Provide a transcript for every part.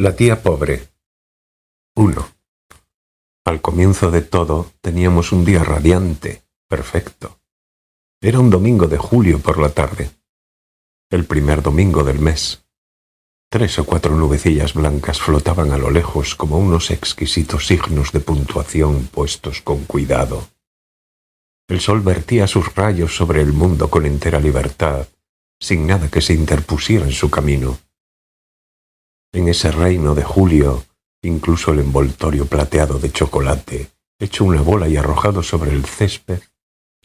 La tía pobre. 1. Al comienzo de todo teníamos un día radiante, perfecto. Era un domingo de julio por la tarde, el primer domingo del mes. 3 o 4 nubecillas blancas flotaban a lo lejos como unos exquisitos signos de puntuación puestos con cuidado. El sol vertía sus rayos sobre el mundo con entera libertad, sin nada que se interpusiera en su camino. En ese reino de julio, incluso el envoltorio plateado de chocolate, hecho una bola y arrojado sobre el césped,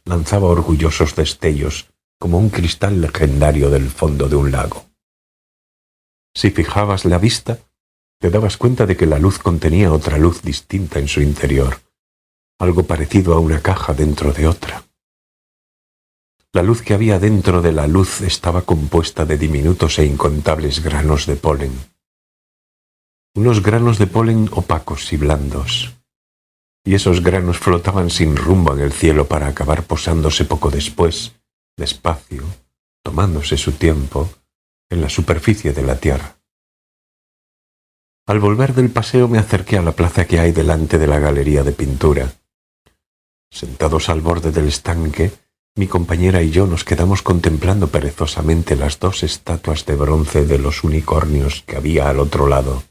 lanzaba orgullosos destellos como un cristal legendario del fondo de un lago. Si fijabas la vista, te dabas cuenta de que la luz contenía otra luz distinta en su interior, algo parecido a una caja dentro de otra. La luz que había dentro de la luz estaba compuesta de diminutos e incontables granos de polen. Unos granos de polen opacos y blandos. Y esos granos flotaban sin rumbo en el cielo para acabar posándose poco después, despacio, tomándose su tiempo, en la superficie de la tierra. Al volver del paseo me acerqué a la plaza que hay delante de la galería de pintura. Sentados al borde del estanque, mi compañera y yo nos quedamos contemplando perezosamente las 2 estatuas de bronce de los unicornios que había al otro lado.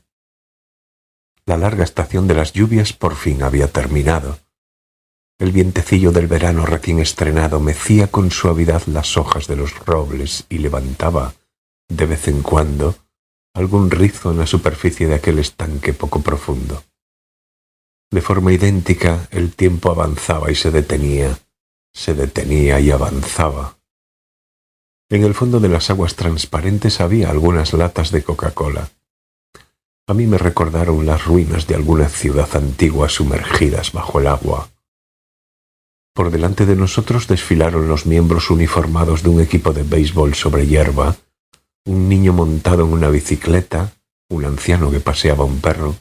La larga estación de las lluvias por fin había terminado. El vientecillo del verano recién estrenado mecía con suavidad las hojas de los robles y levantaba, de vez en cuando, algún rizo en la superficie de aquel estanque poco profundo. De forma idéntica, el tiempo avanzaba y se detenía y avanzaba. En el fondo de las aguas transparentes había algunas latas de Coca-Cola. A mí me recordaron las ruinas de alguna ciudad antigua sumergidas bajo el agua. Por delante de nosotros desfilaron los miembros uniformados de un equipo de béisbol sobre hierba, un niño montado en una bicicleta, un anciano que paseaba un perro,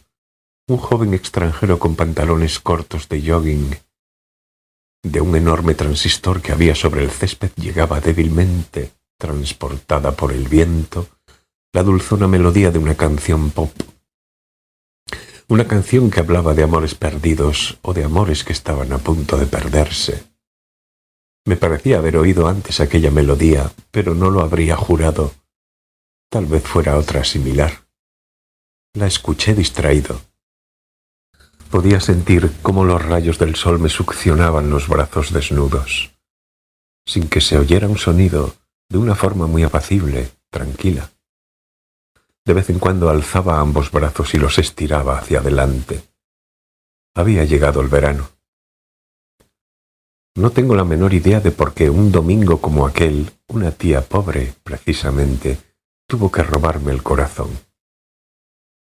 un joven extranjero con pantalones cortos de jogging. De un enorme transistor que había sobre el césped llegaba débilmente, transportada por el viento, la dulzona melodía de una canción pop. Una canción que hablaba de amores perdidos o de amores que estaban a punto de perderse. Me parecía haber oído antes aquella melodía, pero no lo habría jurado. Tal vez fuera otra similar. La escuché distraído. Podía sentir cómo los rayos del sol me succionaban los brazos desnudos, sin que se oyera un sonido, de una forma muy apacible, tranquila. De vez en cuando alzaba ambos brazos y los estiraba hacia adelante. Había llegado el verano. No tengo la menor idea de por qué un domingo como aquel, una tía pobre, precisamente, tuvo que robarme el corazón.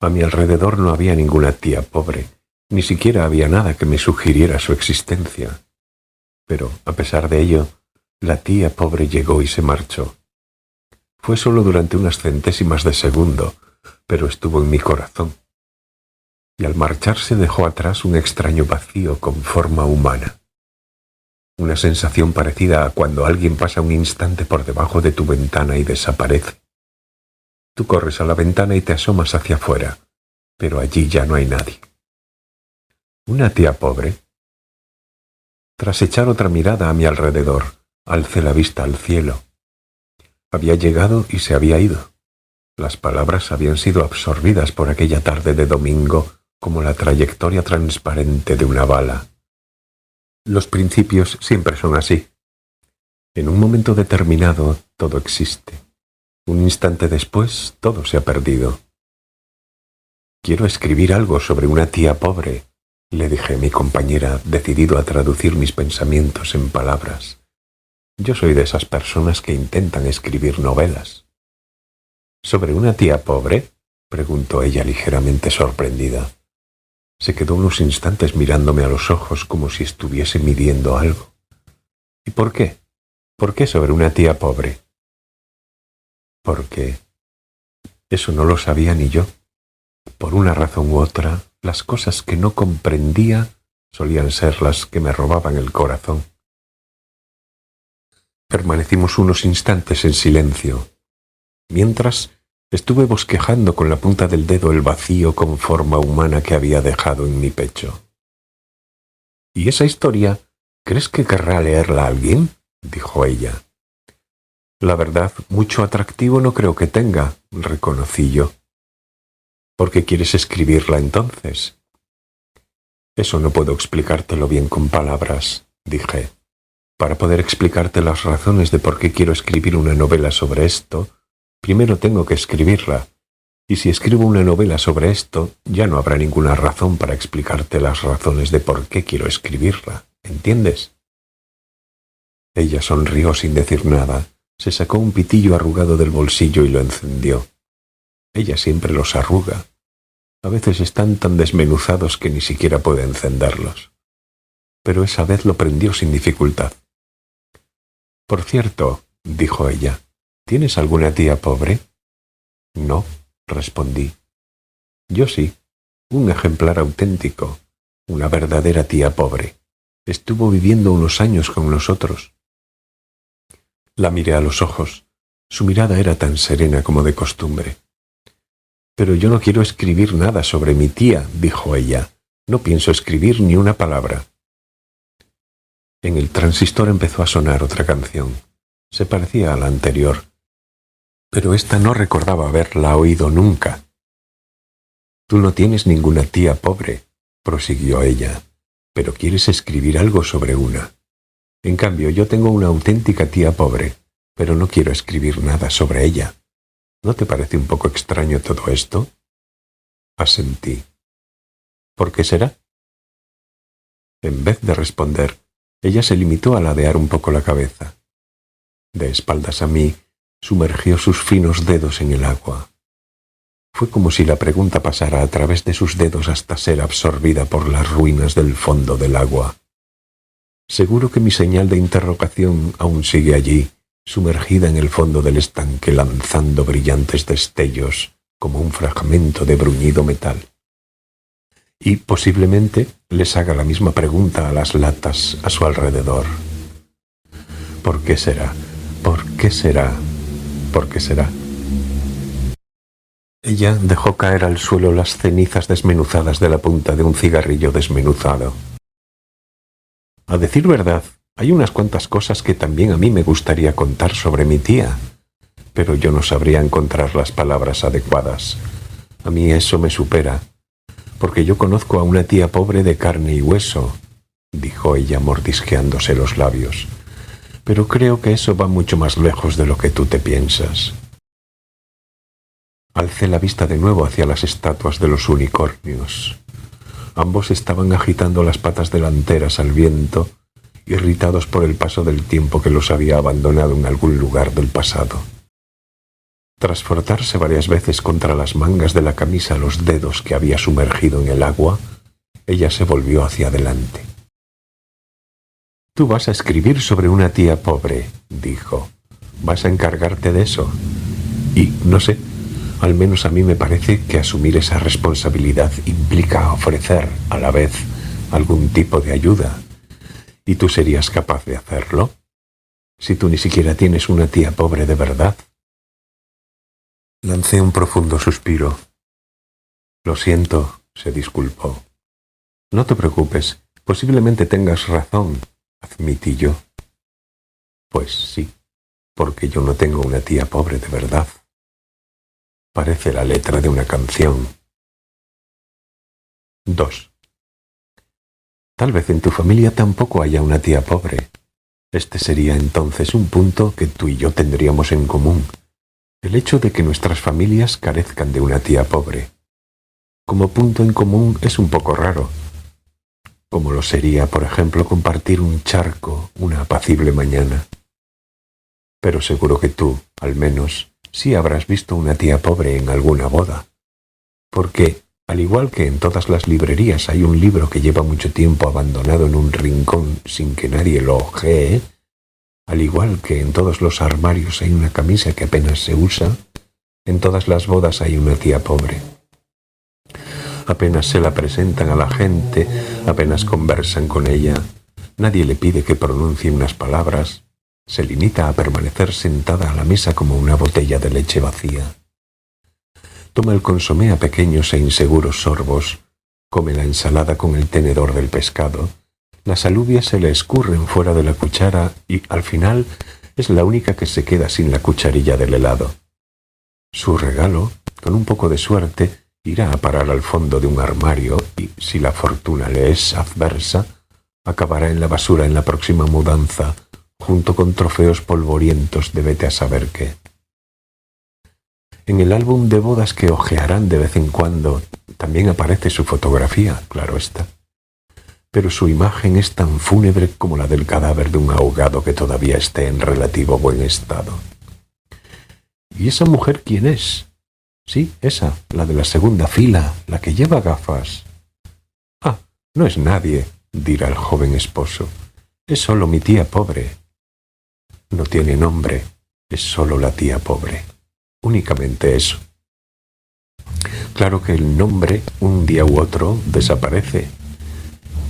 A mi alrededor no había ninguna tía pobre, ni siquiera había nada que me sugiriera su existencia. Pero, a pesar de ello, la tía pobre llegó y se marchó. Fue solo durante unas centésimas de segundo, pero estuvo en mi corazón. Y al marcharse dejó atrás un extraño vacío con forma humana. Una sensación parecida a cuando alguien pasa un instante por debajo de tu ventana y desaparece. Tú corres a la ventana y te asomas hacia afuera, pero allí ya no hay nadie. ¿Una tía pobre? Tras echar otra mirada a mi alrededor, alcé la vista al cielo. Había llegado y se había ido. Las palabras habían sido absorbidas por aquella tarde de domingo como la trayectoria transparente de una bala. Los principios siempre son así. En un momento determinado todo existe. Un instante después todo se ha perdido. Quiero escribir algo sobre una tía pobre, le dije a mi compañera, decidido a traducir mis pensamientos en palabras. Yo soy de esas personas que intentan escribir novelas. ¿Sobre una tía pobre?, preguntó ella ligeramente sorprendida. Se quedó unos instantes mirándome a los ojos como si estuviese midiendo algo. ¿Y por qué? ¿Por qué sobre una tía pobre? Porque eso no lo sabía ni yo. Por una razón u otra, las cosas que no comprendía solían ser las que me robaban el corazón. Permanecimos unos instantes en silencio, mientras Estuve bosquejando con la punta del dedo el vacío con forma humana que había dejado en mi pecho. —¿Y esa historia, crees que querrá leerla alguien? —dijo ella. —La verdad, mucho atractivo no creo que tenga —reconocí yo. —¿Por qué quieres escribirla entonces? —Eso no puedo explicártelo bien con palabras —dije. Para poder explicarte las razones de por qué quiero escribir una novela sobre esto, primero tengo que escribirla. Y si escribo una novela sobre esto, ya no habrá ninguna razón para explicarte las razones de por qué quiero escribirla. ¿Entiendes? Ella sonrió sin decir nada. Se sacó un pitillo arrugado del bolsillo y lo encendió. Ella siempre los arruga. A veces están tan desmenuzados que ni siquiera puede encenderlos. Pero esa vez lo prendió sin dificultad. —Por cierto —dijo ella—, ¿tienes alguna tía pobre? —No —respondí—. Yo sí, un ejemplar auténtico, una verdadera tía pobre. Estuvo viviendo unos años con nosotros. La miré a los ojos. Su mirada era tan serena como de costumbre. —Pero yo no quiero escribir nada sobre mi tía —dijo ella—. No pienso escribir ni una palabra. En el transistor empezó a sonar otra canción. Se parecía a la anterior, pero esta no recordaba haberla oído nunca. —Tú no tienes ninguna tía pobre —prosiguió ella—, pero quieres escribir algo sobre una. En cambio, yo tengo una auténtica tía pobre, pero no quiero escribir nada sobre ella. ¿No te parece un poco extraño todo esto? Asentí. —¿Por qué será? En vez de responder, ella se limitó a ladear un poco la cabeza. De espaldas a mí, sumergió sus finos dedos en el agua. Fue como si la pregunta pasara a través de sus dedos hasta ser absorbida por las ruinas del fondo del agua. Seguro que mi señal de interrogación aún sigue allí, sumergida en el fondo del estanque, lanzando brillantes destellos como un fragmento de bruñido metal. Y posiblemente les haga la misma pregunta a las latas a su alrededor. ¿Por qué será? ¿Por qué será? ¿Por qué será? Ella dejó caer al suelo las cenizas desmenuzadas de la punta de un cigarrillo desmenuzado. A decir verdad, hay unas cuantas cosas que también a mí me gustaría contar sobre mi tía, pero yo no sabría encontrar las palabras adecuadas. A mí eso me supera, porque yo conozco a una tía pobre de carne y hueso, dijo ella mordisqueándose los labios. Pero creo que eso va mucho más lejos de lo que tú te piensas. Alcé la vista de nuevo hacia las estatuas de los unicornios. Ambos estaban agitando las patas delanteras al viento, irritados por el paso del tiempo que los había abandonado en algún lugar del pasado. Tras frotarse varias veces contra las mangas de la camisa los dedos que había sumergido en el agua, ella se volvió hacia adelante. «Tú vas a escribir sobre una tía pobre», dijo. «Vas a encargarte de eso. Y, no sé, al menos a mí me parece que asumir esa responsabilidad implica ofrecer, a la vez, algún tipo de ayuda. ¿Y tú serías capaz de hacerlo? Si tú ni siquiera tienes una tía pobre de verdad». Lancé un profundo suspiro. «Lo siento», se disculpó. «No te preocupes, posiblemente tengas razón», admití yo. «Pues sí, porque yo no tengo una tía pobre de verdad». Parece la letra de una canción. 2. Tal vez en tu familia tampoco haya una tía pobre. Este sería entonces un punto que tú y yo tendríamos en común. El hecho de que nuestras familias carezcan de una tía pobre. Como punto en común es un poco raro. Como lo sería, por ejemplo, compartir un charco una apacible mañana. Pero seguro que tú, al menos, sí habrás visto una tía pobre en alguna boda. Porque, al igual que en todas las librerías hay un libro que lleva mucho tiempo abandonado en un rincón sin que nadie lo ojee, al igual que en todos los armarios hay una camisa que apenas se usa, en todas las bodas hay una tía pobre. Apenas se la presentan a la gente, apenas conversan con ella, nadie le pide que pronuncie unas palabras, se limita a permanecer sentada a la mesa como una botella de leche vacía. Toma el consomé a pequeños e inseguros sorbos, come la ensalada con el tenedor del pescado, las alubias se le escurren fuera de la cuchara y, al final, es la única que se queda sin la cucharilla del helado. Su regalo, con un poco de suerte, irá a parar al fondo de un armario y, si la fortuna le es adversa, acabará en la basura en la próxima mudanza, junto con trofeos polvorientos de vete a saber qué. En el álbum de bodas que hojearán de vez en cuando también aparece su fotografía, claro está. Pero su imagen es tan fúnebre como la del cadáver de un ahogado que todavía esté en relativo buen estado. ¿Y esa mujer quién es? Sí, esa, la de la segunda fila, la que lleva gafas. Ah, no es nadie, dirá el joven esposo. Es solo mi tía pobre. No tiene nombre, es solo la tía pobre. Únicamente eso. Claro que el nombre, un día u otro, desaparece.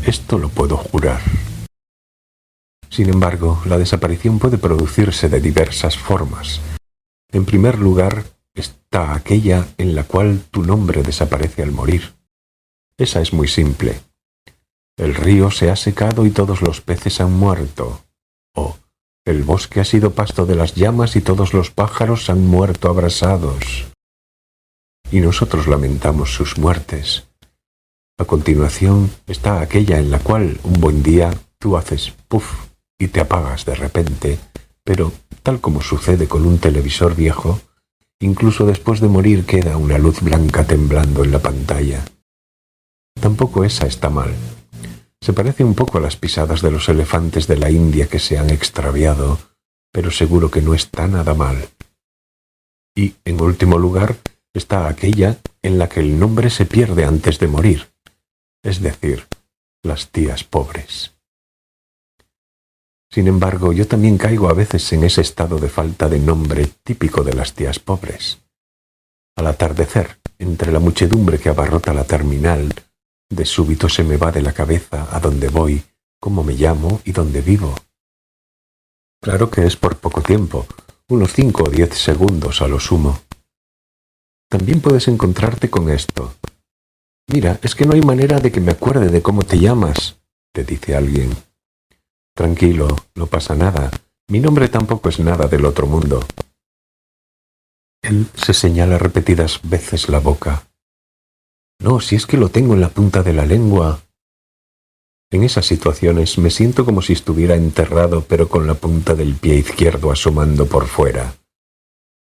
Esto lo puedo jurar. Sin embargo, la desaparición puede producirse de diversas formas. En primer lugar, está aquella en la cual tu nombre desaparece al morir. Esa es muy simple. El río se ha secado y todos los peces han muerto. O el bosque ha sido pasto de las llamas y todos los pájaros han muerto abrasados. Y nosotros lamentamos sus muertes. A continuación está aquella en la cual un buen día tú haces puff y te apagas de repente, pero, tal como sucede con un televisor viejo, incluso después de morir queda una luz blanca temblando en la pantalla. Tampoco esa está mal. Se parece un poco a las pisadas de los elefantes de la India que se han extraviado, pero seguro que no está nada mal. Y, en último lugar, está aquella en la que el nombre se pierde antes de morir, es decir, las tías pobres. Sin embargo, yo también caigo a veces en ese estado de falta de nombre típico de las tías pobres. Al atardecer, entre la muchedumbre que abarrota la terminal, de súbito se me va de la cabeza a dónde voy, cómo me llamo y dónde vivo. Claro que es por poco tiempo, unos 5 o 10 segundos a lo sumo. También puedes encontrarte con esto. Mira, es que no hay manera de que me acuerde de cómo te llamas, te dice alguien. Tranquilo, no pasa nada. Mi nombre tampoco es nada del otro mundo. Él se señala repetidas veces la boca. No, si es que lo tengo en la punta de la lengua. En esas situaciones me siento como si estuviera enterrado, pero con la punta del pie izquierdo asomando por fuera.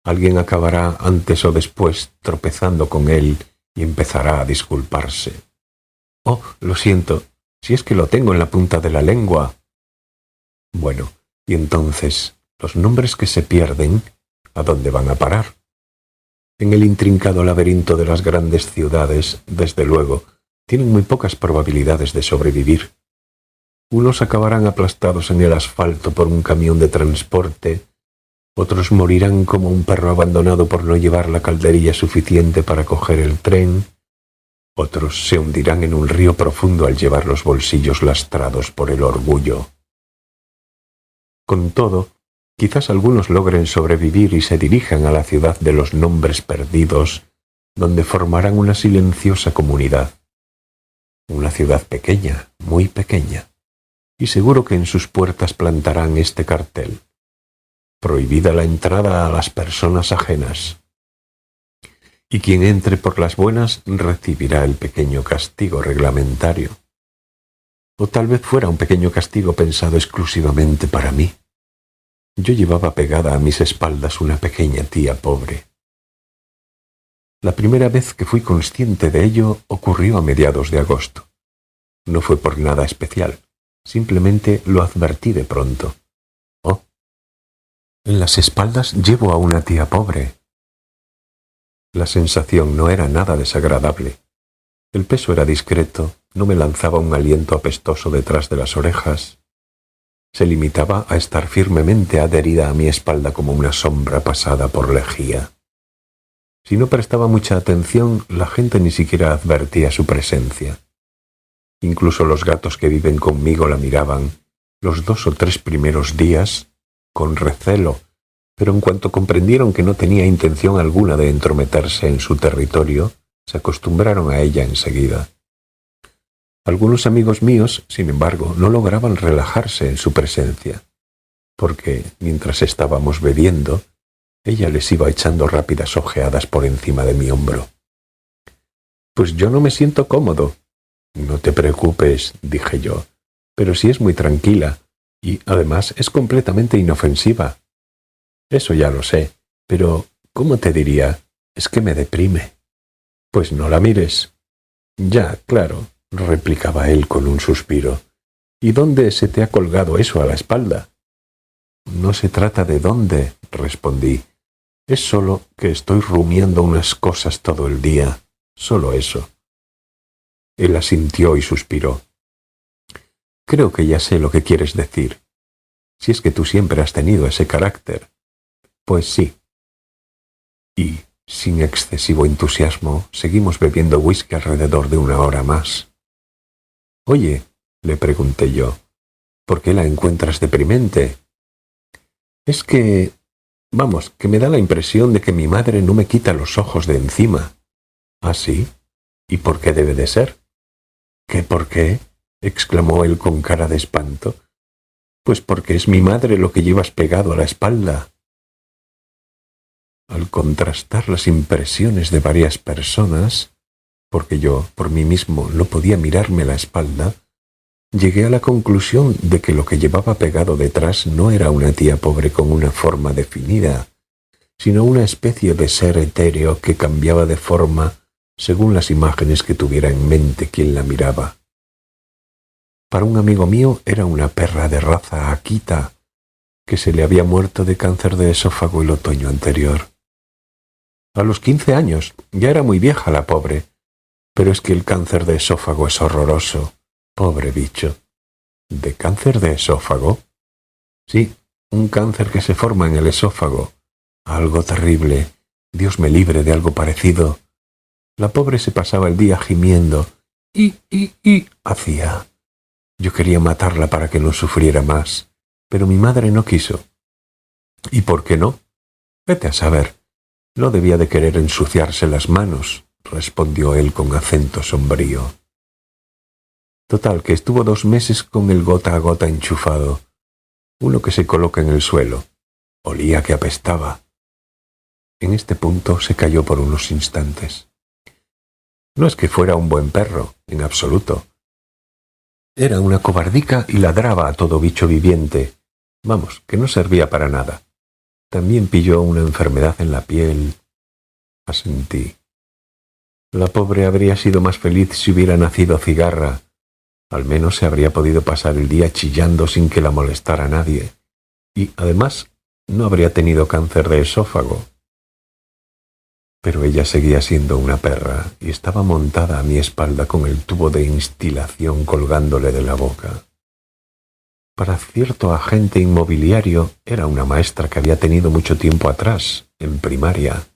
Alguien acabará antes o después tropezando con él y empezará a disculparse. Oh, lo siento, si es que lo tengo en la punta de la lengua. Bueno, y entonces, los nombres que se pierden, ¿a dónde van a parar? En el intrincado laberinto de las grandes ciudades, desde luego, tienen muy pocas probabilidades de sobrevivir. Unos acabarán aplastados en el asfalto por un camión de transporte, otros morirán como un perro abandonado por no llevar la calderilla suficiente para coger el tren, otros se hundirán en un río profundo al llevar los bolsillos lastrados por el orgullo. Con todo, quizás algunos logren sobrevivir y se dirijan a la ciudad de los nombres perdidos, donde formarán una silenciosa comunidad. Una ciudad pequeña, muy pequeña, y seguro que en sus puertas plantarán este cartel: prohibida la entrada a las personas ajenas. Y quien entre por las buenas recibirá el pequeño castigo reglamentario. O tal vez fuera un pequeño castigo pensado exclusivamente para mí. Yo llevaba pegada a mis espaldas una pequeña tía pobre. La primera vez que fui consciente de ello ocurrió a mediados de agosto. No fue por nada especial, simplemente lo advertí de pronto. Oh, en las espaldas llevo a una tía pobre. La sensación no era nada desagradable. El peso era discreto, no me lanzaba un aliento apestoso detrás de las orejas. Se limitaba a estar firmemente adherida a mi espalda como una sombra pasada por lejía. Si no prestaba mucha atención, la gente ni siquiera advertía su presencia. Incluso los gatos que viven conmigo la miraban, los 2 o 3 primeros días, con recelo, pero en cuanto comprendieron que no tenía intención alguna de entrometerse en su territorio, se acostumbraron a ella enseguida. Algunos amigos míos, sin embargo, no lograban relajarse en su presencia, porque, mientras estábamos bebiendo, ella les iba echando rápidas ojeadas por encima de mi hombro. «Pues yo no me siento cómodo». «No te preocupes», dije yo, «pero sí es muy tranquila, y además es completamente inofensiva». «Eso ya lo sé, pero, ¿cómo te diría? Es que me deprime». «Pues no la mires». «Ya, claro», replicaba él con un suspiro. «¿Y dónde se te ha colgado eso a la espalda?» «No se trata de dónde», respondí. «Es solo que estoy rumiando unas cosas todo el día. Solo eso». Él asintió y suspiró. «Creo que ya sé lo que quieres decir. Si es que tú siempre has tenido ese carácter». «Pues sí». Y, sin excesivo entusiasmo, seguimos bebiendo whisky alrededor de 1 hora más. «Oye», le pregunté yo, «¿por qué la encuentras deprimente?» «Es que... vamos, que me da la impresión de que mi madre no me quita los ojos de encima». «¿Ah, sí? ¿Y por qué debe de ser?» «¿Qué por qué?», exclamó él con cara de espanto. «Pues porque es mi madre lo que llevas pegado a la espalda». Al contrastar las impresiones de varias personas, porque yo, por mí mismo, no podía mirarme la espalda, llegué a la conclusión de que lo que llevaba pegado detrás no era una tía pobre con una forma definida, sino una especie de ser etéreo que cambiaba de forma según las imágenes que tuviera en mente quien la miraba. Para un amigo mío era una perra de raza Akita, que se le había muerto de cáncer de esófago el otoño anterior. A los 15 años, ya era muy vieja la pobre, pero es que el cáncer de esófago es horroroso. Pobre bicho. ¿De cáncer de esófago? Sí, un cáncer que se forma en el esófago. Algo terrible. Dios me libre de algo parecido. La pobre se pasaba el día gimiendo. Y hacía. Yo quería matarla para que no sufriera más, pero mi madre no quiso. ¿Y por qué no? Vete a saber. No debía de querer ensuciarse las manos, respondió él con acento sombrío. Total, que estuvo 2 meses con el gota a gota enchufado, uno que se coloca en el suelo. Olía que apestaba. En este punto se calló por unos instantes. No es que fuera un buen perro, en absoluto. Era una cobardica y ladraba a todo bicho viviente. Vamos, que no servía para nada. También pilló una enfermedad en la piel. Asentí. La pobre habría sido más feliz si hubiera nacido cigarra. Al menos se habría podido pasar el día chillando sin que la molestara nadie. Y, además, no habría tenido cáncer de esófago. Pero ella seguía siendo una perra y estaba montada a mi espalda con el tubo de instilación colgándole de la boca. Para cierto agente inmobiliario era una maestra que había tenido mucho tiempo atrás, en primaria.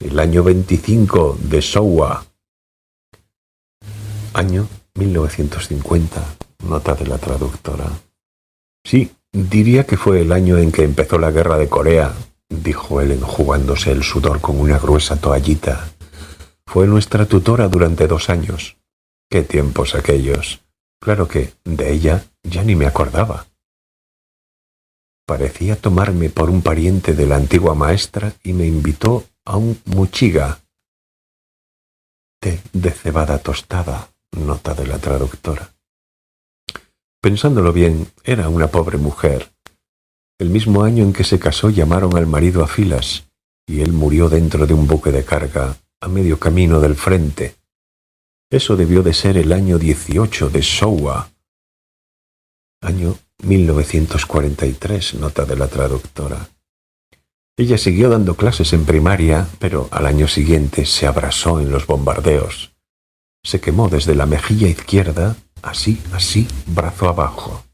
El año 25 de Showa. Año 1950, nota de la traductora. Sí, diría que fue el año en que empezó la guerra de Corea, dijo él enjugándose el sudor con una gruesa toallita. Fue nuestra tutora durante 2 años. ¡Qué tiempos aquellos! Claro que de ella ya ni me acordaba. Parecía tomarme por un pariente de la antigua maestra y me invitó a un muchiga, té de cebada tostada, nota de la traductora. Pensándolo bien, era una pobre mujer. El mismo año en que se casó llamaron al marido a filas y él murió dentro de un buque de carga a medio camino del frente. Eso debió de ser el año 18 de Showa. Año 1943, nota de la traductora. Ella siguió dando clases en primaria, pero al año siguiente se abrasó en los bombardeos. Se quemó desde la mejilla izquierda, así, brazo abajo.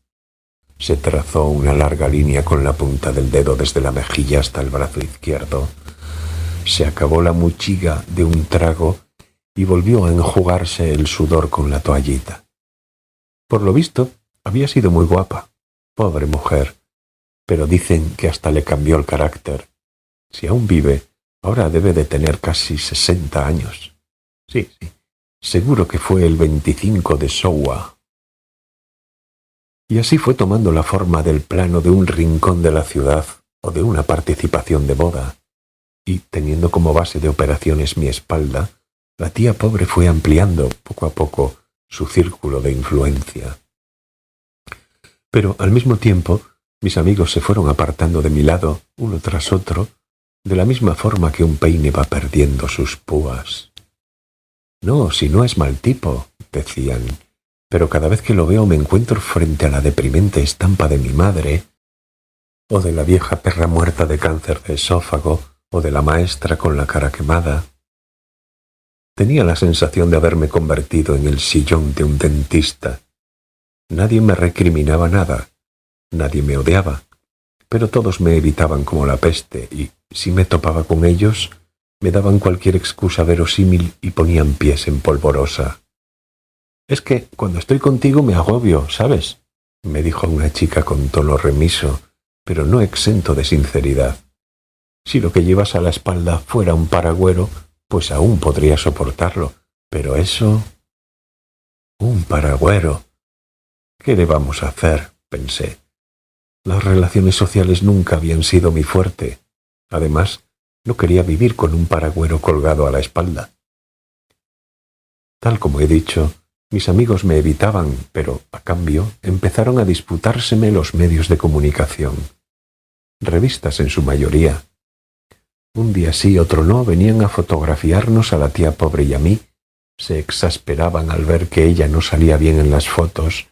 Se trazó una larga línea con la punta del dedo desde la mejilla hasta el brazo izquierdo. Se acabó la muchiga de un trago y volvió a enjugarse el sudor con la toallita. Por lo visto, había sido muy guapa. Pobre mujer. pero dicen que hasta le cambió el carácter. Si aún vive, ahora debe de tener casi 60 años. Sí, seguro que fue el 25 de Showa. Y así fue tomando la forma del plano de un rincón de la ciudad o de una participación de boda. Y, teniendo como base de operaciones mi espalda, la tía pobre fue ampliando poco a poco su círculo de influencia. Pero, al mismo tiempo, mis amigos se fueron apartando de mi lado, uno tras otro, de la misma forma que un peine va perdiendo sus púas. «No, si no es mal tipo», decían, «pero cada vez que lo veo me encuentro frente a la deprimente estampa de mi madre, o de la vieja perra muerta de cáncer de esófago, o de la maestra con la cara quemada». Tenía la sensación de haberme convertido en el sillón de un dentista. Nadie me recriminaba nada, nadie me odiaba, pero todos me evitaban como la peste y, si me topaba con ellos, me daban cualquier excusa verosímil y ponían pies en polvorosa. «Es que cuando estoy contigo me agobio, ¿sabes?», me dijo una chica con tono remiso, pero no exento de sinceridad. «Si lo que llevas a la espalda fuera un paragüero, pues aún podría soportarlo, pero eso...». «Un paragüero. ¿Qué le vamos a hacer?», pensé. Las relaciones sociales nunca habían sido mi fuerte. Además, no quería vivir con un paragüero colgado a la espalda. Tal como he dicho, mis amigos me evitaban, pero, a cambio, empezaron a disputárseme los medios de comunicación. Revistas en su mayoría. Un día sí, otro no, venían a fotografiarnos a la tía pobre y a mí, se exasperaban al ver que ella no salía bien en las fotos,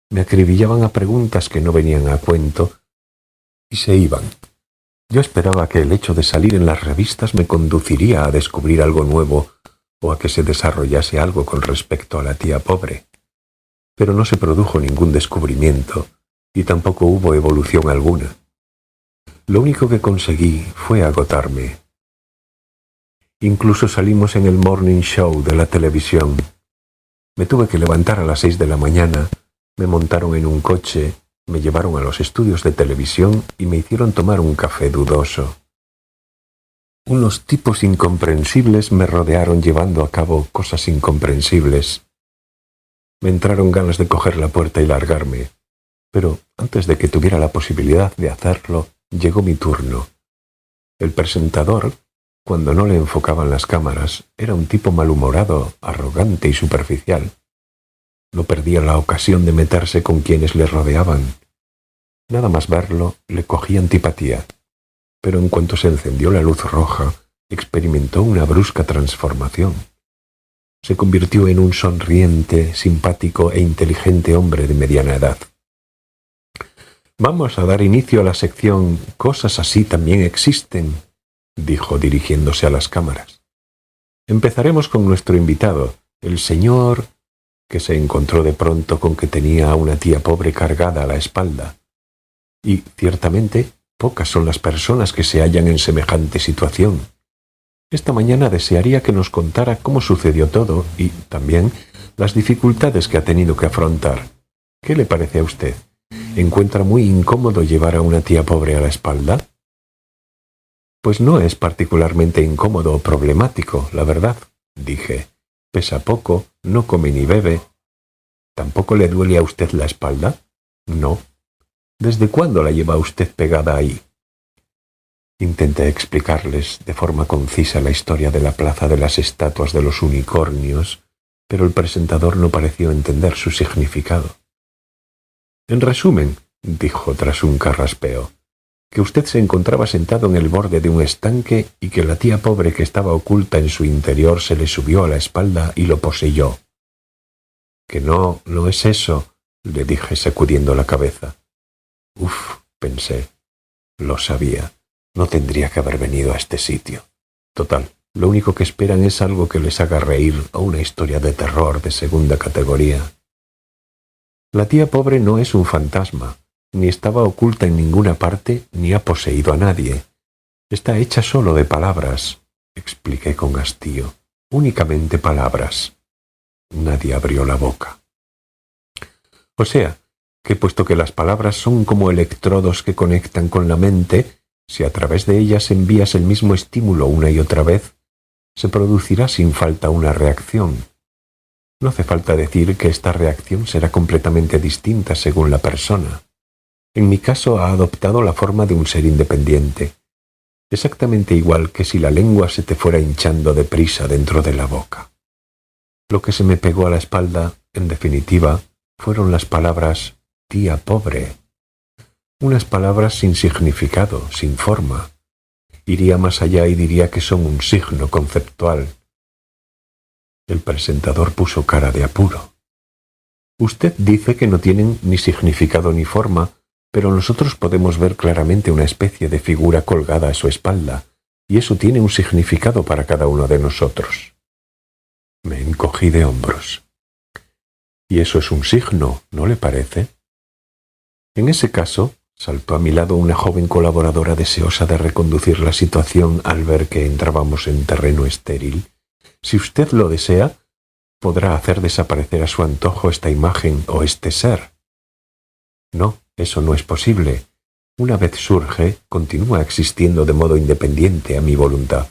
me acribillaban a preguntas que no venían a cuento y se iban. Yo esperaba que el hecho de salir en las revistas me conduciría a descubrir algo nuevo o a que se desarrollase algo con respecto a la tía pobre. Pero no se produjo ningún descubrimiento y tampoco hubo evolución alguna. Lo único que conseguí fue agotarme. Incluso salimos en el morning show de la televisión. Me tuve que levantar a las 6 de la mañana, me montaron en un coche, me llevaron a los estudios de televisión y me hicieron tomar un café dudoso. Unos tipos incomprensibles me rodearon llevando a cabo cosas incomprensibles. Me entraron ganas de coger la puerta y largarme, pero antes de que tuviera la posibilidad de hacerlo, llegó mi turno. El presentador, cuando no le enfocaban las cámaras, era un tipo malhumorado, arrogante y superficial. No perdía la ocasión de meterse con quienes le rodeaban. Nada más verlo, le cogí antipatía, pero en cuanto se encendió la luz roja, experimentó una brusca transformación. Se convirtió en un sonriente, simpático e inteligente hombre de mediana edad. «Vamos a dar inicio a la sección Cosas así también existen», dijo dirigiéndose a las cámaras. «Empezaremos con nuestro invitado, el señor...», que se encontró de pronto con que tenía a una tía pobre cargada a la espalda. Y, ciertamente, pocas son las personas que se hallan en semejante situación. Esta mañana desearía que nos contara cómo sucedió todo y, también, las dificultades que ha tenido que afrontar. ¿Qué le parece a usted? ¿Encuentra muy incómodo llevar a una tía pobre a la espalda? Pues no es particularmente incómodo o problemático, la verdad, dije. Pesa poco, no come ni bebe. ¿Tampoco le duele a usted la espalda? No. ¿Desde cuándo la lleva usted pegada ahí? Intenté explicarles de forma concisa la historia de la plaza de las estatuas de los unicornios, pero el presentador no pareció entender su significado. En resumen, dijo tras un carraspeo, que usted se encontraba sentado en el borde de un estanque y que la tía pobre que estaba oculta en su interior se le subió a la espalda y lo poseyó. Que no es eso, le dije sacudiendo la cabeza. Uf, pensé, lo sabía, no tendría que haber venido a este sitio. Total, lo único que esperan es algo que les haga reír o una historia de terror de segunda categoría. La tía pobre no es un fantasma, ni estaba oculta en ninguna parte, ni ha poseído a nadie. Está hecha solo de palabras, expliqué con hastío. Únicamente palabras. Nadie abrió la boca. O sea, que puesto que las palabras son como electrodos que conectan con la mente, si a través de ellas envías el mismo estímulo una y otra vez, se producirá sin falta una reacción. No hace falta decir que esta reacción será completamente distinta según la persona. En mi caso ha adoptado la forma de un ser independiente, exactamente igual que si la lengua se te fuera hinchando deprisa dentro de la boca. Lo que se me pegó a la espalda, en definitiva, fueron las palabras «tía pobre». Unas palabras sin significado, sin forma. Iría más allá y diría que son un signo conceptual. El presentador puso cara de apuro. Usted dice que no tienen ni significado ni forma, pero nosotros podemos ver claramente una especie de figura colgada a su espalda, y eso tiene un significado para cada uno de nosotros. Me encogí de hombros. Y eso es un signo, ¿no le parece? En ese caso, saltó a mi lado una joven colaboradora deseosa de reconducir la situación al ver que entrábamos en terreno estéril. Si usted lo desea, podrá hacer desaparecer a su antojo esta imagen o este ser. No, eso no es posible. Una vez surge, continúa existiendo de modo independiente a mi voluntad.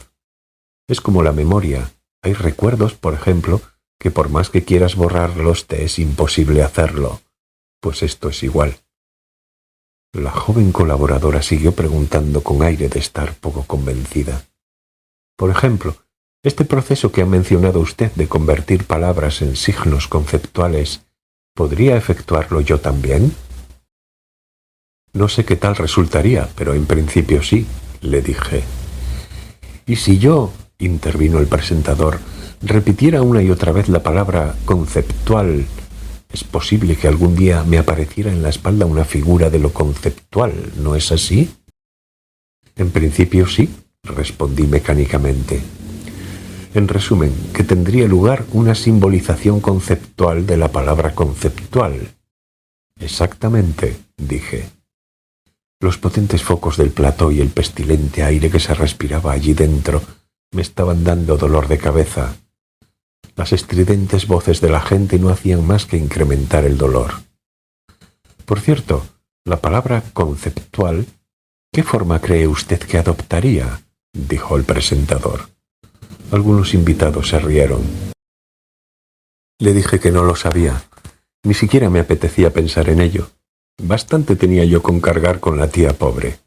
Es como la memoria. Hay recuerdos, por ejemplo, que por más que quieras borrarlos, te es imposible hacerlo. Pues esto es igual. La joven colaboradora siguió preguntando con aire de estar poco convencida. Por ejemplo, este proceso que ha mencionado usted de convertir palabras en signos conceptuales, ¿podría efectuarlo yo también? No sé qué tal resultaría, pero en principio sí, le dije. ¿Y si yo, intervino el presentador, repitiera una y otra vez la palabra conceptual, es posible que algún día me apareciera en la espalda una figura de lo conceptual, ¿no es así? En principio sí, respondí mecánicamente. En resumen, que tendría lugar una simbolización conceptual de la palabra conceptual. Exactamente, dije. Los potentes focos del plató y el pestilente aire que se respiraba allí dentro me estaban dando dolor de cabeza. Las estridentes voces de la gente no hacían más que incrementar el dolor. Por cierto, la palabra conceptual, ¿qué forma cree usted que adoptaría?, dijo el presentador. Algunos invitados se rieron. Le dije que no lo sabía. Ni siquiera me apetecía pensar en ello. Bastante tenía yo con cargar con la tía pobre.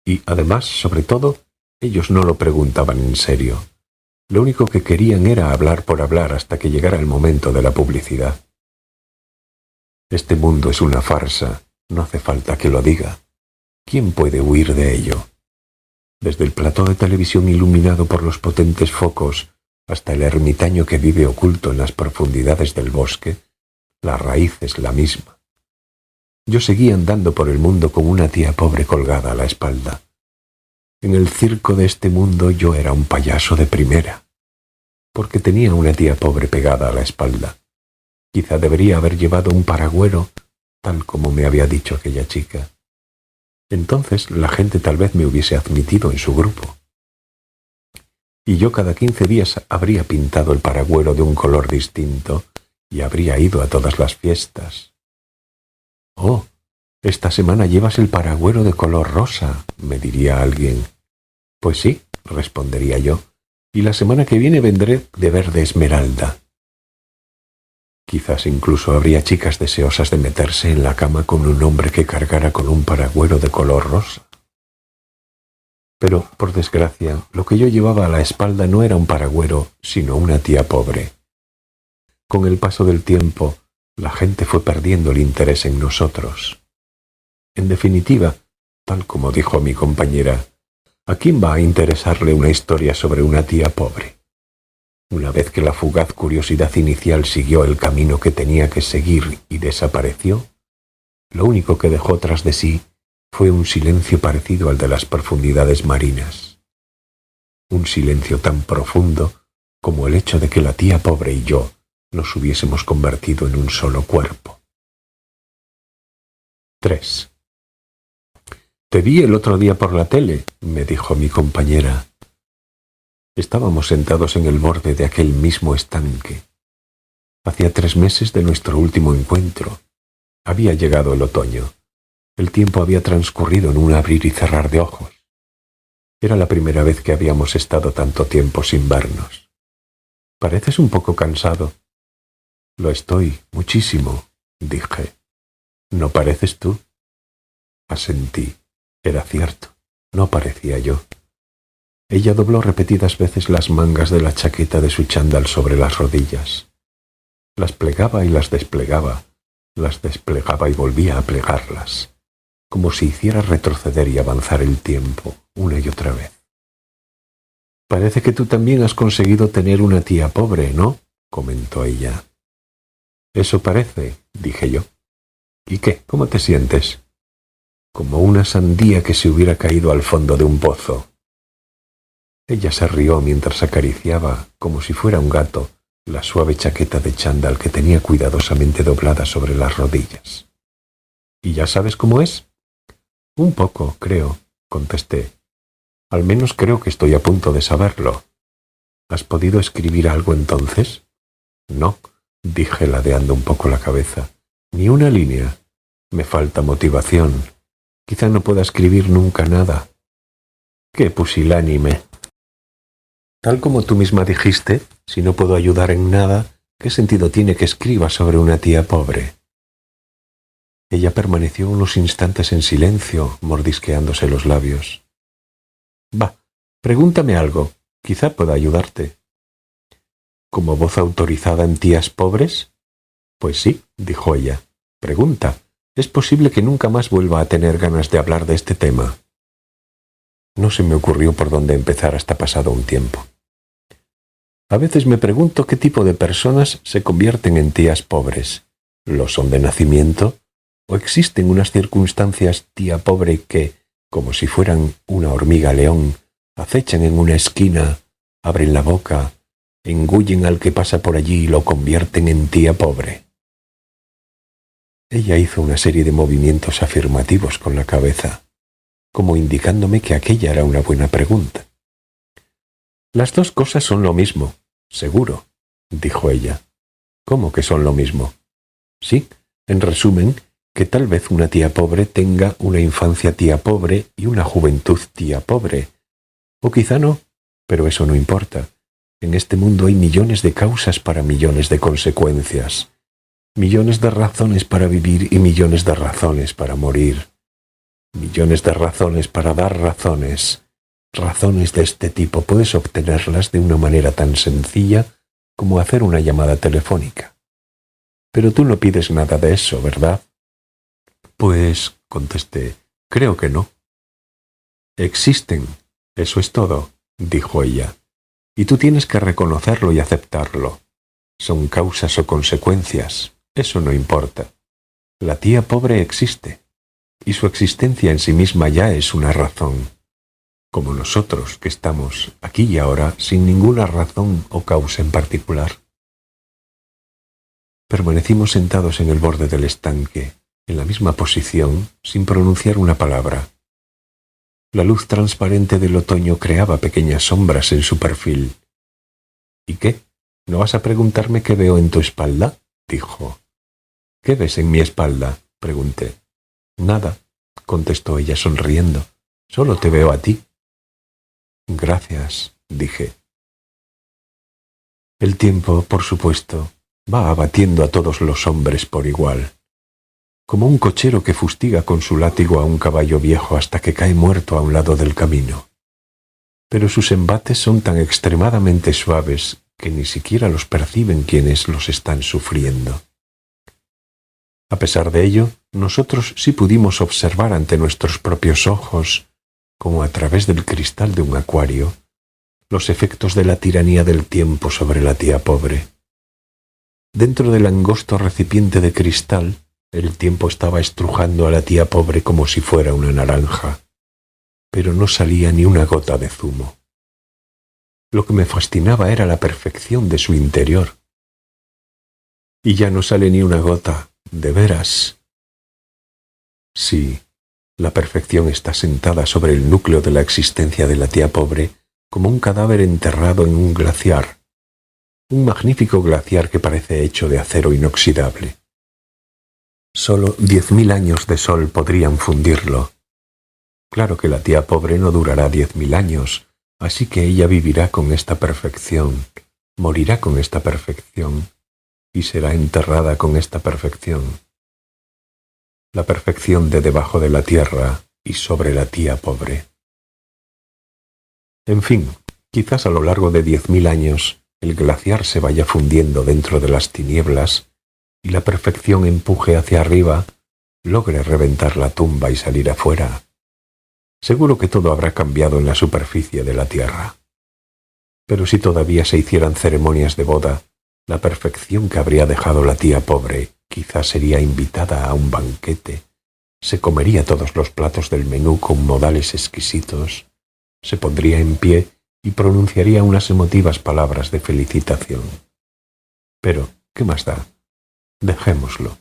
Y, además, sobre todo, ellos no lo preguntaban en serio. Lo único que querían era hablar por hablar hasta que llegara el momento de la publicidad. Este mundo es una farsa, no hace falta que lo diga. ¿Quién puede huir de ello? Desde el plató de televisión iluminado por los potentes focos hasta el ermitaño que vive oculto en las profundidades del bosque, la raíz es la misma. Yo seguía andando por el mundo con una tía pobre colgada a la espalda. En el circo de este mundo yo era un payaso de primera, porque tenía una tía pobre pegada a la espalda. Quizá debería haber llevado un paragüero, tal como me había dicho aquella chica. Entonces la gente tal vez me hubiese admitido en su grupo. Y yo cada 15 días habría pintado el paragüero de un color distinto y habría ido a todas las fiestas. «Oh, esta semana llevas el paragüero de color rosa», me diría alguien. «Pues sí», respondería yo, «y la semana que viene vendré de verde esmeralda». Quizás incluso habría chicas deseosas de meterse en la cama con un hombre que cargara con un paragüero de color rosa. Pero, por desgracia, lo que yo llevaba a la espalda no era un paragüero, sino una tía pobre. Con el paso del tiempo, la gente fue perdiendo el interés en nosotros. En definitiva, tal como dijo mi compañera, ¿a quién va a interesarle una historia sobre una tía pobre? Una vez que la fugaz curiosidad inicial siguió el camino que tenía que seguir y desapareció, lo único que dejó tras de sí fue un silencio parecido al de las profundidades marinas. Un silencio tan profundo como el hecho de que la tía pobre y yo nos hubiésemos convertido en un solo cuerpo. 3. «Te vi el otro día por la tele», me dijo mi compañera. Estábamos sentados en el borde de aquel mismo estanque. Hacía 3 meses de nuestro último encuentro. Había llegado el otoño. El tiempo había transcurrido en un abrir y cerrar de ojos. Era la primera vez que habíamos estado tanto tiempo sin vernos. Pareces un poco cansado. Lo estoy, muchísimo, dije. ¿No pareces tú? Asentí. Era cierto. No parecía yo. Ella dobló repetidas veces las mangas de la chaqueta de su chándal sobre las rodillas. Las plegaba y las desplegaba y volvía a plegarlas, como si hiciera retroceder y avanzar el tiempo una y otra vez. Parece que tú también has conseguido tener una tía pobre, ¿no? Comentó ella. Eso parece, dije yo. ¿Y qué? ¿Cómo te sientes? Como una sandía que se hubiera caído al fondo de un pozo. Ella se rió mientras acariciaba, como si fuera un gato, la suave chaqueta de chándal que tenía cuidadosamente doblada sobre las rodillas. ¿Y ya sabes cómo es? Un poco, creo, contesté. Al menos creo que estoy a punto de saberlo. ¿Has podido escribir algo entonces? No, dije ladeando un poco la cabeza. Ni una línea. Me falta motivación. Quizá no pueda escribir nunca nada. ¡Qué pusilánime! Tal como tú misma dijiste, si no puedo ayudar en nada, ¿qué sentido tiene que escriba sobre una tía pobre? Ella permaneció unos instantes en silencio, mordisqueándose los labios. Va, pregúntame algo, quizá pueda ayudarte. ¿Como voz autorizada en tías pobres? Pues sí, dijo ella. Pregunta, ¿es posible que nunca más vuelva a tener ganas de hablar de este tema? No se me ocurrió por dónde empezar hasta pasado un tiempo. A veces me pregunto qué tipo de personas se convierten en tías pobres. ¿Lo son de nacimiento? ¿O existen unas circunstancias tía pobre que, como si fueran una hormiga león, acechan en una esquina, abren la boca, engullen al que pasa por allí y lo convierten en tía pobre? Ella hizo una serie de movimientos afirmativos con la cabeza, como indicándome que aquella era una buena pregunta. Las dos cosas son lo mismo, seguro, dijo ella. ¿Cómo que son lo mismo? Sí, en resumen, que tal vez una tía pobre tenga una infancia tía pobre y una juventud tía pobre. O quizá no, pero eso no importa. En este mundo hay millones de causas para millones de consecuencias, millones de razones para vivir y millones de razones para morir, millones de razones para dar razones. Razones de este tipo puedes obtenerlas de una manera tan sencilla como hacer una llamada telefónica. Pero tú no pides nada de eso, ¿verdad? Pues, contesté, creo que no. Existen, eso es todo, dijo ella, y tú tienes que reconocerlo y aceptarlo. Son causas o consecuencias, eso no importa. La tía pobre existe, y su existencia en sí misma ya es una razón. Como nosotros que estamos aquí y ahora sin ninguna razón o causa en particular. Permanecimos sentados en el borde del estanque, en la misma posición, sin pronunciar una palabra. La luz transparente del otoño creaba pequeñas sombras en su perfil. ¿Y qué? ¿No vas a preguntarme qué veo en tu espalda? Dijo. ¿Qué ves en mi espalda? Pregunté. Nada, contestó ella sonriendo. Solo te veo a ti. Gracias, dije. El tiempo, por supuesto, va abatiendo a todos los hombres por igual, como un cochero que fustiga con su látigo a un caballo viejo hasta que cae muerto a un lado del camino. Pero sus embates son tan extremadamente suaves que ni siquiera los perciben quienes los están sufriendo. A pesar de ello, nosotros sí pudimos observar ante nuestros propios ojos, como a través del cristal de un acuario, los efectos de la tiranía del tiempo sobre la tía pobre. Dentro del angosto recipiente de cristal, el tiempo estaba estrujando a la tía pobre como si fuera una naranja, pero no salía ni una gota de zumo. Lo que me fascinaba era la perfección de su interior. Y ya no sale ni una gota, de veras. Sí, la perfección está sentada sobre el núcleo de la existencia de la tía pobre como un cadáver enterrado en un glaciar, un magnífico glaciar que parece hecho de acero inoxidable. Solo 10.000 años de sol podrían fundirlo. Claro que la tía pobre no durará 10.000 años, así que ella vivirá con esta perfección, morirá con esta perfección y será enterrada con esta perfección. La perfección de debajo de la tierra y sobre la tía pobre. En fin, quizás a lo largo de 10.000 años el glaciar se vaya fundiendo dentro de las tinieblas y la perfección empuje hacia arriba, logre reventar la tumba y salir afuera. Seguro que todo habrá cambiado en la superficie de la tierra. Pero si todavía se hicieran ceremonias de boda, la perfección que habría dejado la tía pobre quizás sería invitada a un banquete, se comería todos los platos del menú con modales exquisitos, se pondría en pie y pronunciaría unas emotivas palabras de felicitación. Pero, ¿qué más da? Dejémoslo.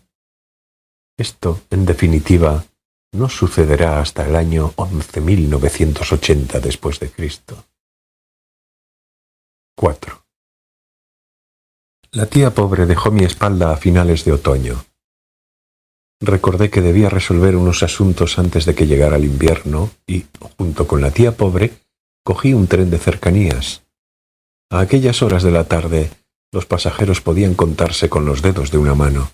Esto, en definitiva, no sucederá hasta el año 11.980 después de Cristo. 4. La tía pobre dejó mi espalda a finales de otoño. Recordé que debía resolver unos asuntos antes de que llegara el invierno y, junto con la tía pobre, cogí un tren de cercanías. A aquellas horas de la tarde, los pasajeros podían contarse con los dedos de una mano.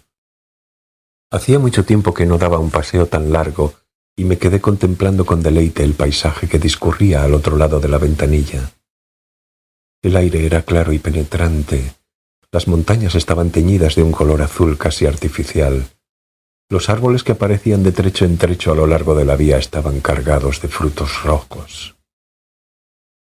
Hacía mucho tiempo que no daba un paseo tan largo y me quedé contemplando con deleite el paisaje que discurría al otro lado de la ventanilla. El aire era claro y penetrante. Las montañas estaban teñidas de un color azul casi artificial. Los árboles que aparecían de trecho en trecho a lo largo de la vía estaban cargados de frutos rojos.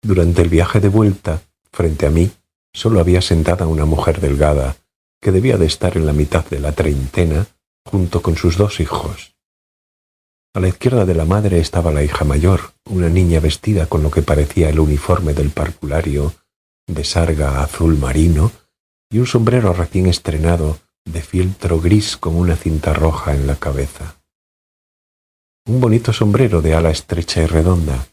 Durante el viaje de vuelta, frente a mí, solo había sentada una mujer delgada, que debía de estar en la mitad de la treintena, junto con sus 2 hijos. A la izquierda de la madre estaba la hija mayor, una niña vestida con lo que parecía el uniforme del parvulario, de sarga azul marino, y un sombrero recién estrenado de fieltro gris con una cinta roja en la cabeza. Un bonito sombrero de ala estrecha y redonda.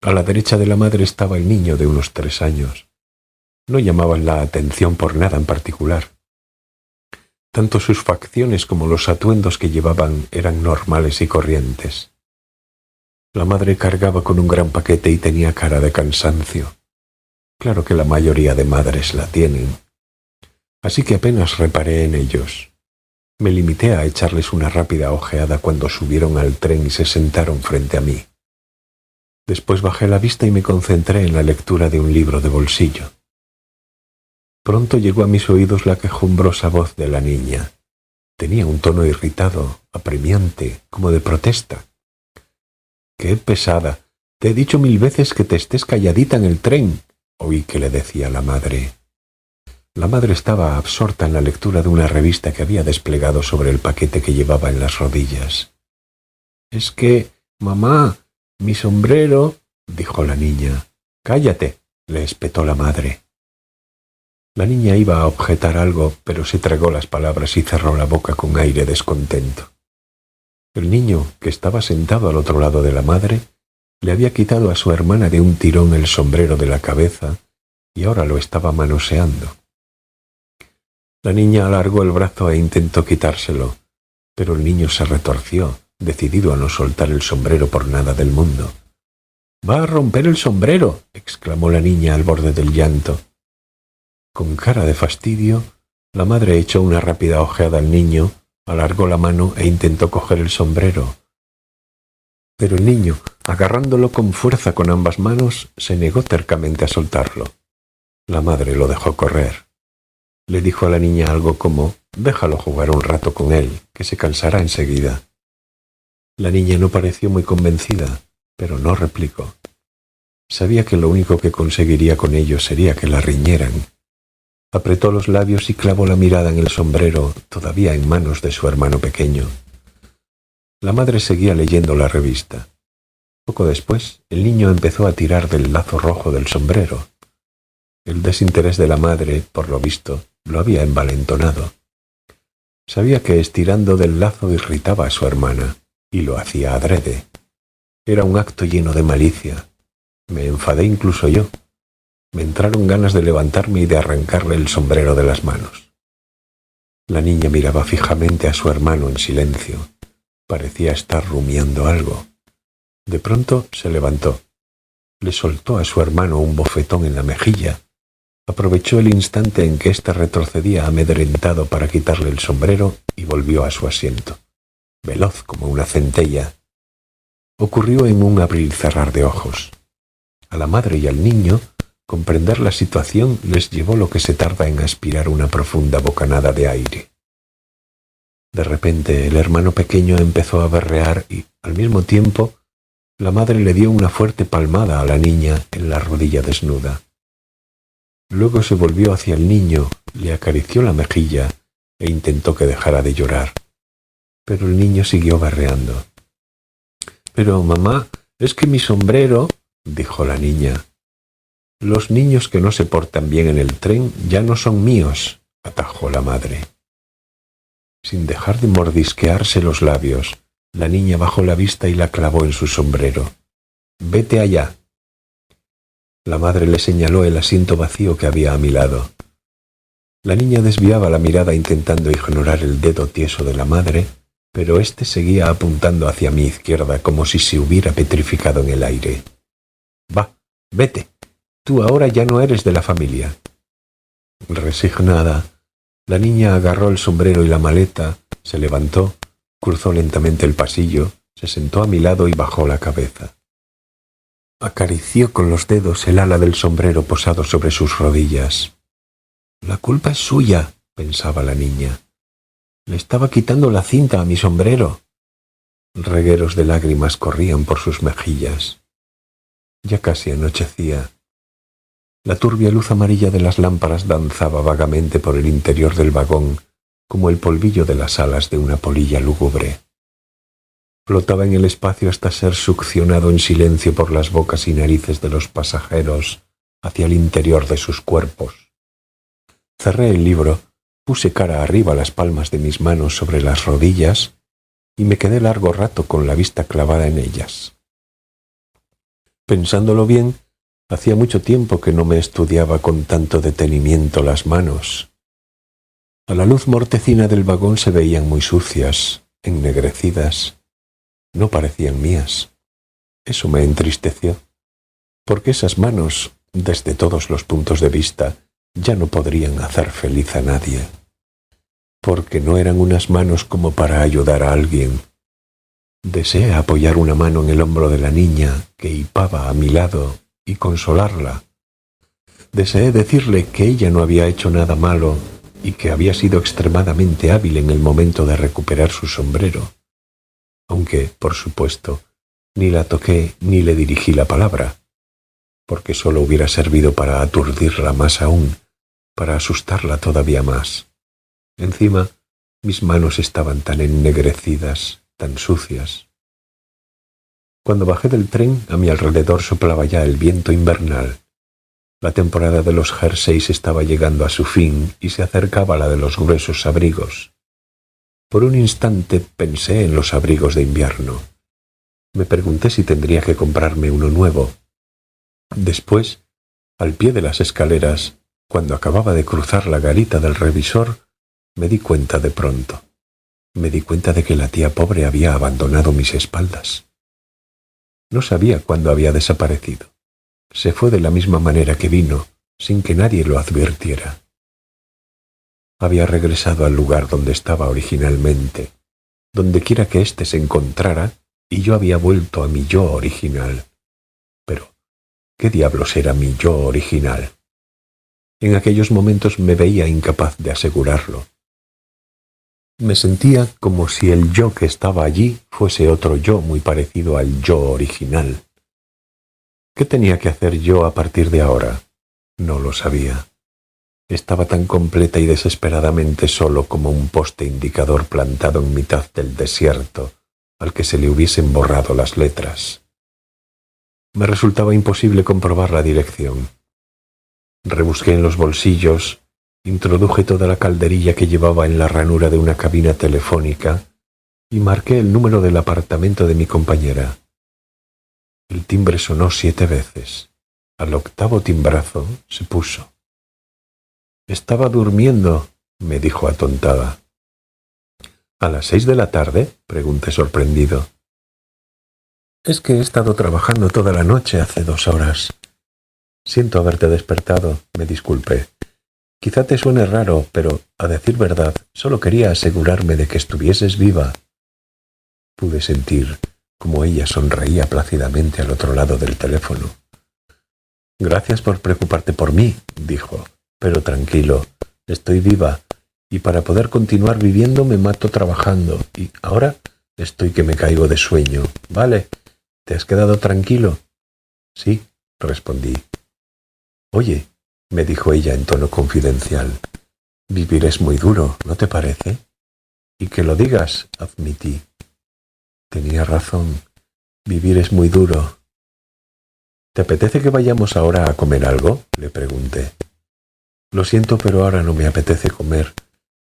A la derecha de la madre estaba el niño de unos 3 años. No llamaban la atención por nada en particular. Tanto sus facciones como los atuendos que llevaban eran normales y corrientes. La madre cargaba con un gran paquete y tenía cara de cansancio. Claro que la mayoría de madres la tienen. Así que apenas reparé en ellos. Me limité a echarles una rápida ojeada cuando subieron al tren y se sentaron frente a mí. Después bajé la vista y me concentré en la lectura de un libro de bolsillo. Pronto llegó a mis oídos la quejumbrosa voz de la niña. Tenía un tono irritado, apremiante, como de protesta. «¡Qué pesada! Te he dicho 1000 veces que te estés calladita en el tren», oí que le decía la madre. La madre estaba absorta en la lectura de una revista que había desplegado sobre el paquete que llevaba en las rodillas. «Es que, mamá, mi sombrero», dijo la niña. «Cállate», le espetó la madre. La niña iba a objetar algo, pero se tragó las palabras y cerró la boca con aire descontento. El niño, que estaba sentado al otro lado de la madre, le había quitado a su hermana de un tirón el sombrero de la cabeza y ahora lo estaba manoseando. La niña alargó el brazo e intentó quitárselo, pero el niño se retorció, decidido a no soltar el sombrero por nada del mundo. «¡Va a romper el sombrero!», exclamó la niña al borde del llanto. Con cara de fastidio, la madre echó una rápida ojeada al niño, alargó la mano e intentó coger el sombrero. Pero el niño, agarrándolo con fuerza con ambas manos, se negó tercamente a soltarlo. La madre lo dejó correr. Le dijo a la niña algo como: «Déjalo jugar un rato con él, que se cansará enseguida». La niña no pareció muy convencida, pero no replicó. Sabía que lo único que conseguiría con ello sería que la riñeran. Apretó los labios y clavó la mirada en el sombrero, todavía en manos de su hermano pequeño. La madre seguía leyendo la revista. Poco después, el niño empezó a tirar del lazo rojo del sombrero. El desinterés de la madre, por lo visto, lo había envalentonado. Sabía que estirando del lazo irritaba a su hermana, y lo hacía adrede. Era un acto lleno de malicia. Me enfadé incluso yo. Me entraron ganas de levantarme y de arrancarle el sombrero de las manos. La niña miraba fijamente a su hermano en silencio. Parecía estar rumiando algo. De pronto se levantó. Le soltó a su hermano un bofetón en la mejilla. Aprovechó el instante en que éste retrocedía amedrentado para quitarle el sombrero y volvió a su asiento, veloz como una centella. Ocurrió en un abrir y cerrar de ojos. A la madre y al niño, comprender la situación les llevó lo que se tarda en aspirar una profunda bocanada de aire. De repente el hermano pequeño empezó a berrear y, al mismo tiempo, la madre le dio una fuerte palmada a la niña en la rodilla desnuda. Luego se volvió hacia el niño, le acarició la mejilla e intentó que dejara de llorar. Pero el niño siguió berreando. «Pero, mamá, es que mi sombrero», dijo la niña. «Los niños que no se portan bien en el tren ya no son míos», atajó la madre. Sin dejar de mordisquearse los labios, la niña bajó la vista y la clavó en su sombrero. «Vete allá». La madre le señaló el asiento vacío que había a mi lado. La niña desviaba la mirada intentando ignorar el dedo tieso de la madre, pero éste seguía apuntando hacia mi izquierda como si se hubiera petrificado en el aire. «Va, vete. Tú ahora ya no eres de la familia». Resignada, la niña agarró el sombrero y la maleta, se levantó, cruzó lentamente el pasillo, se sentó a mi lado y bajó la cabeza. Acarició con los dedos el ala del sombrero posado sobre sus rodillas. «La culpa es suya», pensaba la niña. «Le estaba quitando la cinta a mi sombrero». Regueros de lágrimas corrían por sus mejillas. Ya casi anochecía. La turbia luz amarilla de las lámparas danzaba vagamente por el interior del vagón, como el polvillo de las alas de una polilla lúgubre. Flotaba en el espacio hasta ser succionado en silencio por las bocas y narices de los pasajeros hacia el interior de sus cuerpos. Cerré el libro, puse cara arriba las palmas de mis manos sobre las rodillas y me quedé largo rato con la vista clavada en ellas. Pensándolo bien, hacía mucho tiempo que no me estudiaba con tanto detenimiento las manos. A la luz mortecina del vagón se veían muy sucias, ennegrecidas. No parecían mías. Eso me entristeció, porque esas manos, desde todos los puntos de vista, ya no podrían hacer feliz a nadie. Porque no eran unas manos como para ayudar a alguien. Deseé apoyar una mano en el hombro de la niña que hipaba a mi lado y consolarla. Deseé decirle que ella no había hecho nada malo y que había sido extremadamente hábil en el momento de recuperar su sombrero, aunque, por supuesto, ni la toqué ni le dirigí la palabra, porque solo hubiera servido para aturdirla más aún, para asustarla todavía más. Encima, mis manos estaban tan ennegrecidas, tan sucias. Cuando bajé del tren, a mi alrededor soplaba ya el viento invernal. La temporada de los jerseys estaba llegando a su fin y se acercaba la de los gruesos abrigos. Por un instante pensé en los abrigos de invierno. Me pregunté si tendría que comprarme uno nuevo. Después, al pie de las escaleras, cuando acababa de cruzar la garita del revisor, me di cuenta de pronto. Me di cuenta de que la tía pobre había abandonado mis espaldas. No sabía cuándo había desaparecido. Se fue de la misma manera que vino, sin que nadie lo advirtiera. Había regresado al lugar donde estaba originalmente, donde quiera que éste se encontrara, y yo había vuelto a mi yo original. Pero, ¿qué diablos era mi yo original? En aquellos momentos me veía incapaz de asegurarlo. Me sentía como si el yo que estaba allí fuese otro yo muy parecido al yo original. ¿Qué tenía que hacer yo a partir de ahora? No lo sabía. Estaba tan completa y desesperadamente solo como un poste indicador plantado en mitad del desierto, al que se le hubiesen borrado las letras. Me resultaba imposible comprobar la dirección. Rebusqué en los bolsillos, introduje toda la calderilla que llevaba en la ranura de una cabina telefónica y marqué el número del apartamento de mi compañera. El timbre sonó 7 veces. Al 8º timbrazo se puso. «Estaba durmiendo», me dijo atontada. ¿A las 6 de la tarde? Pregunté sorprendido. Es que he estado trabajando toda la noche hace 2 horas. Siento haberte despertado, me disculpé. Quizá te suene raro, pero, a decir verdad, solo quería asegurarme de que estuvieses viva. Pude sentir cómo ella sonreía plácidamente al otro lado del teléfono. Gracias por preocuparte por mí, dijo, pero tranquilo, estoy viva, y para poder continuar viviendo me mato trabajando, y ahora estoy que me caigo de sueño. ¿Vale? ¿Te has quedado tranquilo? Sí, respondí. Oye, me dijo ella en tono confidencial, vivir es muy duro, ¿no te parece? Y que lo digas, admití. Tenía razón, vivir es muy duro. ¿Te apetece que vayamos ahora a comer algo? Le pregunté. Lo siento, pero ahora no me apetece comer.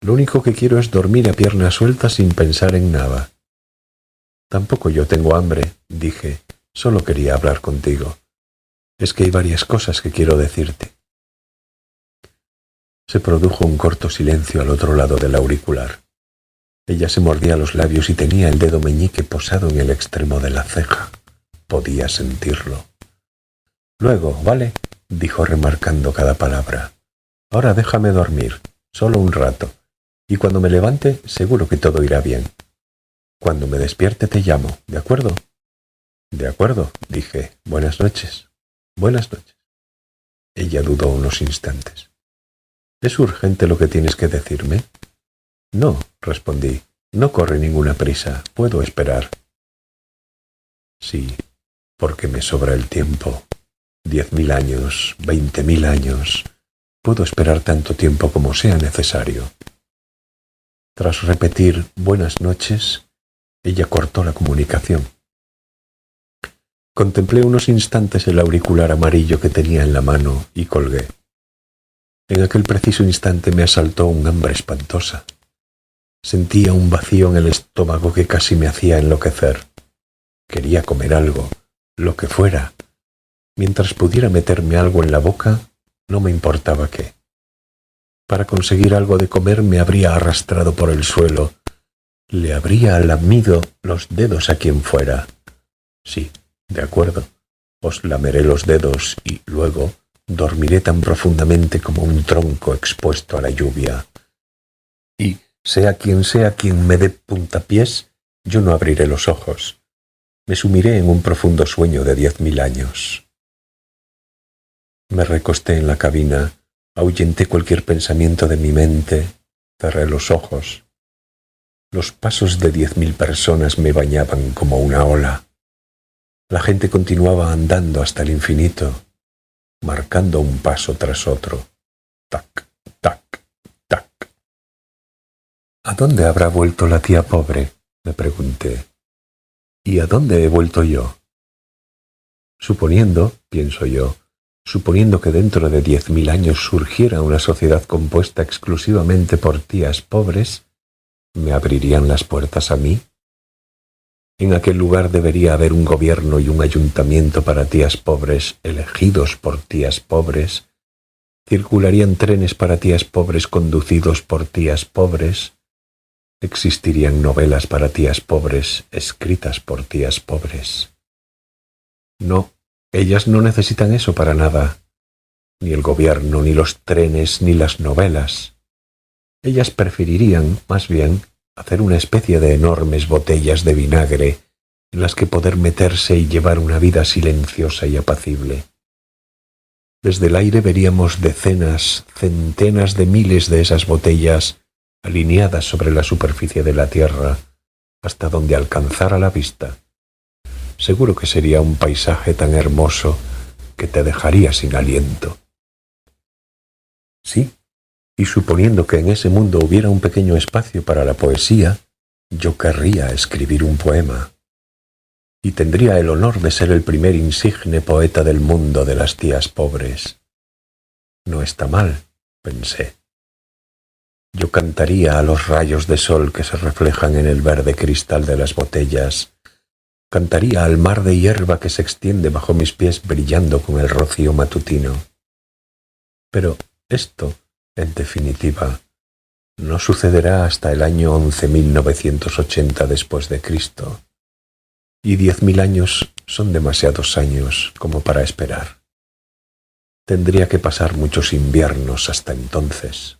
Lo único que quiero es dormir a pierna suelta sin pensar en nada. Tampoco yo tengo hambre, dije. Solo quería hablar contigo. Es que hay varias cosas que quiero decirte. Se produjo un corto silencio al otro lado del auricular. Ella se mordía los labios y tenía el dedo meñique posado en el extremo de la ceja. Podía sentirlo. Luego, ¿vale? Dijo remarcando cada palabra. Ahora déjame dormir, solo un rato, y cuando me levante seguro que todo irá bien. Cuando me despierte te llamo, ¿de acuerdo? De acuerdo, dije. Buenas noches. Buenas noches. Ella dudó unos instantes. ¿Es urgente lo que tienes que decirme? No, respondí. No corre ninguna prisa. Puedo esperar. Sí, porque me sobra el tiempo. 10.000 años, 20.000 años. Puedo esperar tanto tiempo como sea necesario. Tras repetir buenas noches, ella cortó la comunicación. Contemplé unos instantes el auricular amarillo que tenía en la mano y colgué. En aquel preciso instante me asaltó un hambre espantosa. Sentía un vacío en el estómago que casi me hacía enloquecer. Quería comer algo, lo que fuera. Mientras pudiera meterme algo en la boca, no me importaba qué. Para conseguir algo de comer me habría arrastrado por el suelo. Le habría lamido los dedos a quien fuera. Sí, de acuerdo. Os lameré los dedos y luego dormiré tan profundamente como un tronco expuesto a la lluvia. Y sea quien me dé puntapiés, yo no abriré los ojos. Me sumiré en un profundo sueño de 10.000 años. Me recosté en la cabina, ahuyenté cualquier pensamiento de mi mente, cerré los ojos. Los pasos de 10.000 personas me bañaban como una ola. La gente continuaba andando hasta el infinito, marcando un paso tras otro. Tac, tac, tac. ¿A dónde habrá vuelto la tía pobre?, me pregunté. ¿Y a dónde he vuelto yo? Suponiendo, pienso yo, suponiendo que dentro de 10.000 años surgiera una sociedad compuesta exclusivamente por tías pobres, ¿me abrirían las puertas a mí? En aquel lugar debería haber un gobierno y un ayuntamiento para tías pobres, elegidos por tías pobres. Circularían trenes para tías pobres conducidos por tías pobres. Existirían novelas para tías pobres, escritas por tías pobres. No, ellas no necesitan eso para nada. Ni el gobierno, ni los trenes, ni las novelas. Ellas preferirían, más bien, hacer una especie de enormes botellas de vinagre en las que poder meterse y llevar una vida silenciosa y apacible. Desde el aire veríamos decenas, centenas de miles de esas botellas alineadas sobre la superficie de la tierra, hasta donde alcanzara la vista. Seguro que sería un paisaje tan hermoso que te dejaría sin aliento. Sí, y suponiendo que en ese mundo hubiera un pequeño espacio para la poesía, yo querría escribir un poema. Y tendría el honor de ser el primer insigne poeta del mundo de las tías pobres. No está mal, pensé. Yo cantaría a los rayos de sol que se reflejan en el verde cristal de las botellas. Cantaría al mar de hierba que se extiende bajo mis pies brillando con el rocío matutino. Pero esto, en definitiva, No sucederá hasta el año 11.980 después de Cristo, y 10.000 años son demasiados años como para esperar. Tendría que pasar muchos inviernos hasta entonces.